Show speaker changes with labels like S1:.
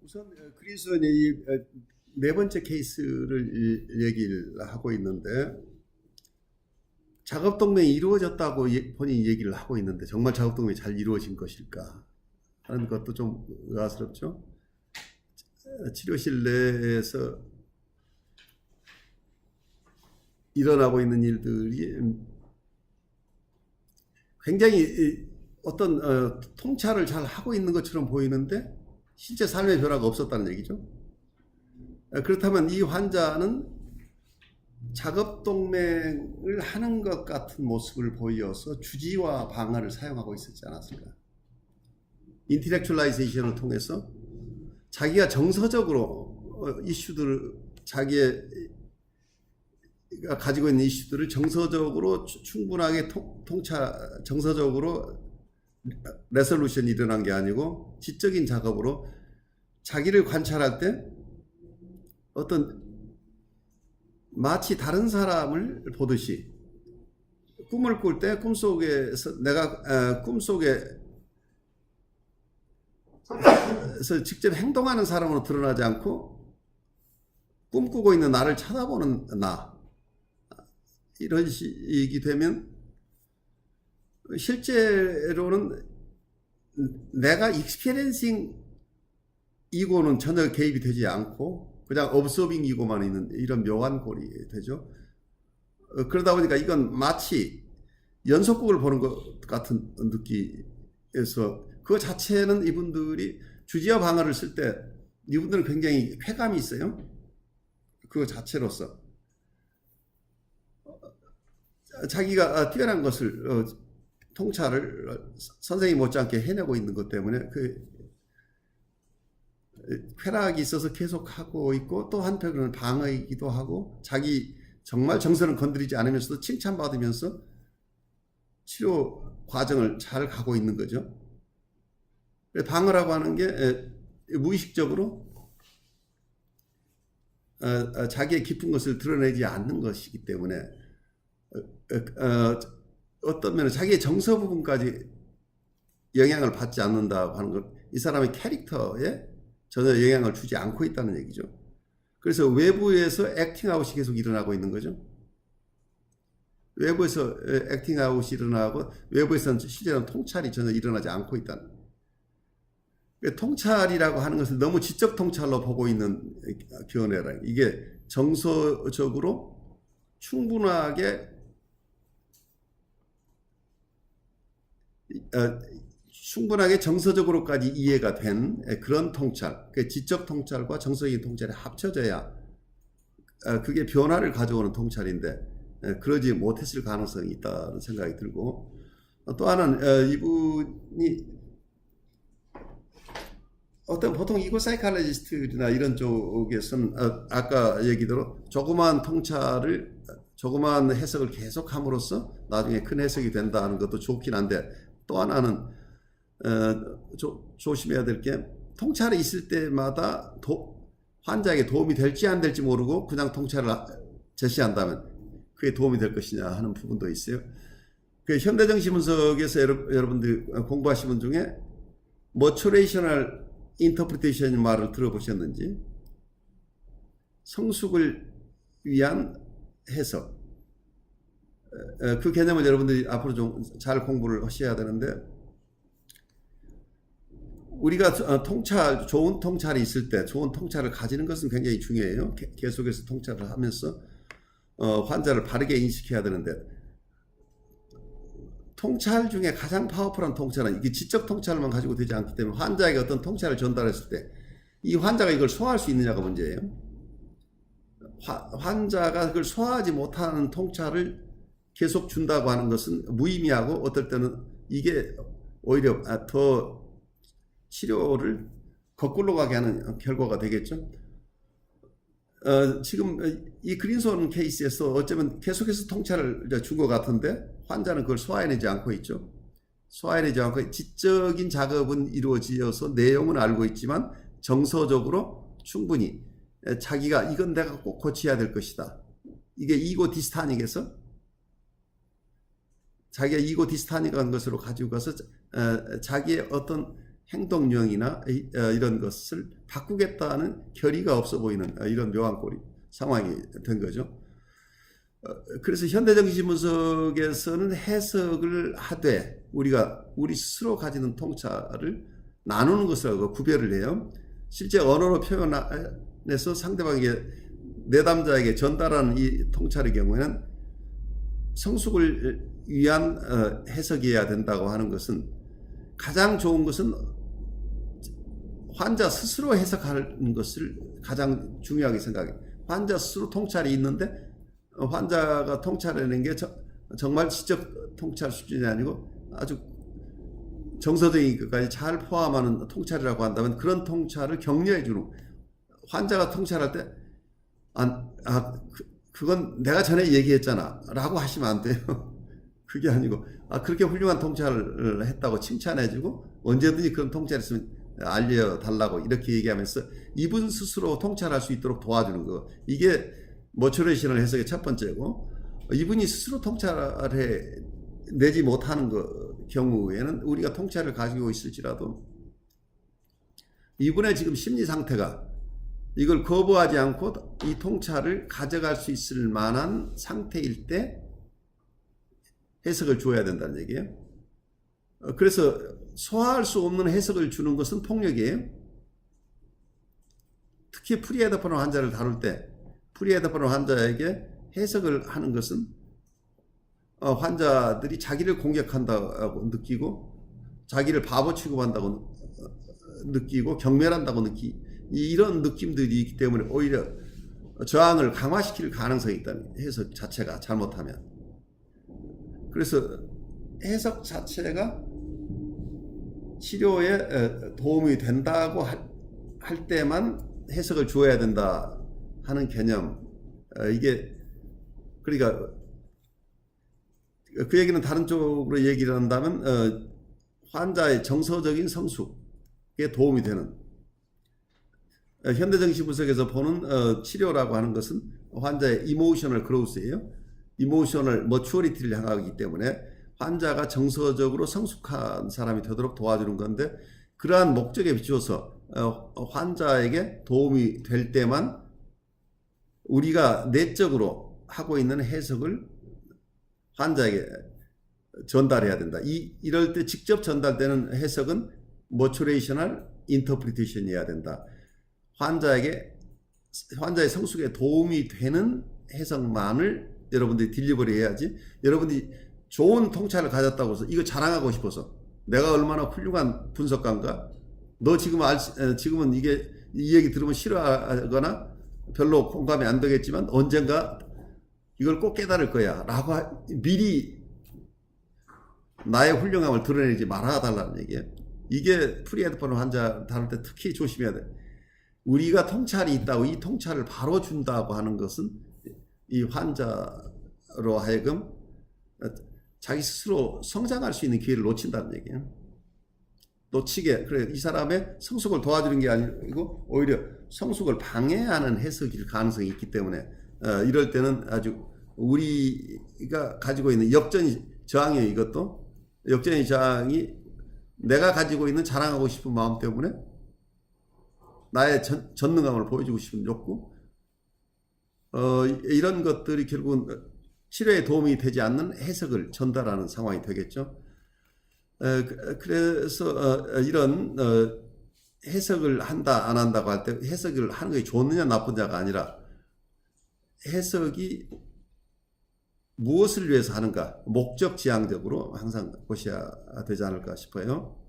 S1: 우선 그린스원이 네 번째 케이스를 얘기를 하고 있는데, 작업 동맹이 이루어졌다고 본인이 얘기를 하고 있는데 정말 작업 동맹이 잘 이루어진 것일까 하는 것도 좀 의아스럽죠. 치료실 내에서 일어나고 있는 일들이 굉장히 어떤 통찰을 잘 하고 있는 것처럼 보이는데 실제 삶의 변화가 없었다는 얘기죠. 그렇다면 이 환자는 작업 동맹을 하는 것 같은 모습을 보여서 주지와 방어를 사용하고 있었지 않았을까. 인텔렉츄얼라이제이션을 통해서 자기가 정서적으로 이슈들을, 자기가 가지고 있는 이슈들을 정서적으로 충분하게 정서적으로 레솔루션이 일어난 게 아니고 지적인 작업으로 자기를 관찰할 때 어떤 마치 다른 사람을 보듯이 꿈을 꿀 때 꿈속에서 내가 꿈속에서 직접 행동하는 사람으로 드러나지 않고 꿈꾸고 있는 나를 쳐다보는 나, 이런 식이 되면 실제로는 내가 익스피리언싱 이고는 전혀 개입이 되지 않고 그냥 observing 이고만 있는 이런 묘한 꼴이 되죠. 그러다 보니까 이건 마치 연속극을 보는 것 같은 느낌에서 그 자체는 이분들이 주지와 방어를 쓸 때 이분들은 굉장히 쾌감이 있어요. 그 자체로서 자기가 뛰어난 것을 통찰을 선생님 못지않게 해내고 있는 것 때문에 그 쾌락이 있어서 계속 하고 있고, 또 한편으로는 방어이기도 하고 자기 정말 정서는 건드리지 않으면서도 칭찬받으면서 치료 과정을 잘 가고 있는 거죠. 방어라고 하는 게 무의식적으로 자기의 깊은 것을 드러내지 않는 것이기 때문에 어떤 면은 자기의 정서 부분까지 영향을 받지 않는다고 하는 것, 이 사람의 캐릭터에 전혀 영향을 주지 않고 있다는 얘기죠. 그래서 외부에서 액팅아웃이 계속 일어나고 있는 거죠. 외부에서 액팅아웃이 일어나고 외부에서는 실제로는 통찰이 전혀 일어나지 않고 있다는. 통찰이라고 하는 것을 너무 지적 통찰로 보고 있는 견해라. 이게 정서적으로 충분하게 정서적으로까지 이해가 된 그런 통찰, 지적 통찰과 정서적인 통찰이 합쳐져야 그게 변화를 가져오는 통찰인데 그러지 못했을 가능성이 있다는 생각이 들고, 또 하나는 이분이 보통 이거 사이칼로지스트나 이런 쪽에서는 아까 얘기대로 조그만 해석을 계속 함으로써 나중에 큰 해석이 된다는 것도 좋긴 한데, 또 하나는 조심해야 될 게, 통찰이 있을 때마다 환자에게 도움이 될지 안 될지 모르고 그냥 통찰을 제시한다면 그게 도움이 될 것이냐 하는 부분도 있어요. 그 현대정신분석에서 여러분들이 공부하신 분 중에 motivational interpretation 말을 들어보셨는지, 성숙을 위한 해석, 그 개념을 여러분들이 앞으로 좀 잘 공부를 하셔야 되는데, 우리가 좋은 통찰이 있을 때 좋은 통찰을 가지는 것은 굉장히 중요해요. 계속해서 통찰을 하면서 환자를 바르게 인식해야 되는데, 통찰 중에 가장 파워풀한 통찰은 이게 지적 통찰만 가지고 되지 않기 때문에 환자에게 어떤 통찰을 전달했을 때 이 환자가 이걸 소화할 수 있느냐가 문제예요. 환자가 그걸 소화하지 못하는 통찰을 계속 준다고 하는 것은 무의미하고, 어떨 때는 이게 오히려 더 치료를 거꾸로 가게 하는 결과가 되겠죠. 지금 이 그린스원 케이스에서 어쩌면 계속해서 통찰을 준 것 같은데 환자는 그걸 소화해내지 않고 있죠. 소화해내지 않고 지적인 작업은 이루어지어서 내용은 알고 있지만 정서적으로 충분히 자기가 이건 내가 꼭 고쳐야 될 것이다. 이게 이고 디스타닉에서 자기가 이고 디스타닉한 것으로 가지고 가서 자기의 어떤 행동 유형이나 이런 것을 바꾸겠다는 결의가 없어 보이는 이런 묘한 꼴이 상황이 된 거죠. 그래서 현대정신분석에서는 해석을 하되 우리 스스로 가지는 통찰을 나누는 것을 구별을 해요. 실제 언어로 표현해서 상대방에게 내담자에게 전달하는 이 통찰의 경우에는 성숙을 위한 해석이어야 된다고 하는 것은 가장 좋은 것은 환자 스스로 해석하는 것을 가장 중요하게 생각해요. 환자 스스로 통찰이 있는데 환자가 통찰하는 게 정말 지적 통찰 수준이 아니고 아주 정서적인 것까지 잘 포함하는 통찰이라고 한다면 그런 통찰을 격려해 주는, 환자가 통찰할 때 그건 내가 전에 얘기했잖아 라고 하시면 안 돼요. 그게 아니고 그렇게 훌륭한 통찰을 했다고 칭찬해 주고 언제든지 그런 통찰이 있으면 알려달라고 이렇게 얘기하면서 이분 스스로 통찰할 수 있도록 도와주는 거, 이게 모티베이셔널 해석의 첫 번째고, 이분이 스스로 통찰해 내지 못하는 경우에는 우리가 통찰을 가지고 있을지라도 이분의 지금 심리 상태가 이걸 거부하지 않고 이 통찰을 가져갈 수 있을 만한 상태일 때 해석을 줘야 된다는 얘기예요. 그래서 소화할 수 없는 해석을 주는 것은 폭력이에요. 특히 프리헤드폰 환자를 다룰 때 프리헤드폰 환자에게 해석을 하는 것은 환자들이 자기를 공격한다고 느끼고 자기를 바보 취급한다고 느끼고 경멸한다고 이런 느낌들이 있기 때문에 오히려 저항을 강화시킬 가능성이 있다는, 해석 자체가 잘못하면. 그래서 해석 자체가 치료에 도움이 된다고 할 때만 해석을 주어야 된다 하는 개념, 이게 그러니까 그 얘기는 다른 쪽으로 얘기를 한다면 환자의 정서적인 성숙에 도움이 되는, 현대정신분석에서 보는 치료라고 하는 것은 환자의 이모셔널 그로우스예요. 이모셔널 머추어리티를 향하기 때문에 환자가 정서적으로 성숙한 사람이 되도록 도와주는 건데, 그러한 목적에 비추어서 환자에게 도움이 될 때만 우리가 내적으로 하고 있는 해석을 환자에게 전달해야 된다. 이럴 때 직접 전달되는 해석은 모티베이셔널 인터프리테이션이어야 된다. 환자의 성숙에 도움이 되는 해석만을 여러분들이 딜리버리 해야지, 여러분들이 좋은 통찰을 가졌다고 해서 이거 자랑하고 싶어서 내가 얼마나 훌륭한 분석가인가, 너 지금은 이 얘기 들으면 싫어하거나 별로 공감이 안 되겠지만 언젠가 이걸 꼭 깨달을 거야 라고 미리 나의 훌륭함을 드러내지 말아달라는 얘기예요. 이게 프리헤드폰 환자 다룰 때 특히 조심해야 돼. 우리가 통찰이 있다고 이 통찰을 바로 준다고 하는 것은 이 환자로 하여금 자기 스스로 성장할 수 있는 기회를 놓친다는 얘기예요. 그래, 이 사람의 성숙을 도와주는 게 아니고 오히려 성숙을 방해하는 해석일 가능성이 있기 때문에 이럴 때는 아주 우리가 가지고 있는 역전이 저항이에요. 이것도 역전이 저항이 내가 가지고 있는 자랑하고 싶은 마음 때문에 나의 전능감을 보여주고 싶은 욕구, 이런 것들이 결국은 치료에 도움이 되지 않는 해석을 전달하는 상황이 되겠죠. 그래서 이런 해석을 한다 안 한다고 할 때 해석을 하는 것이 좋느냐 나쁘냐가 아니라 해석이 무엇을 위해서 하는가, 목적 지향적으로 항상 보셔야 되지 않을까 싶어요.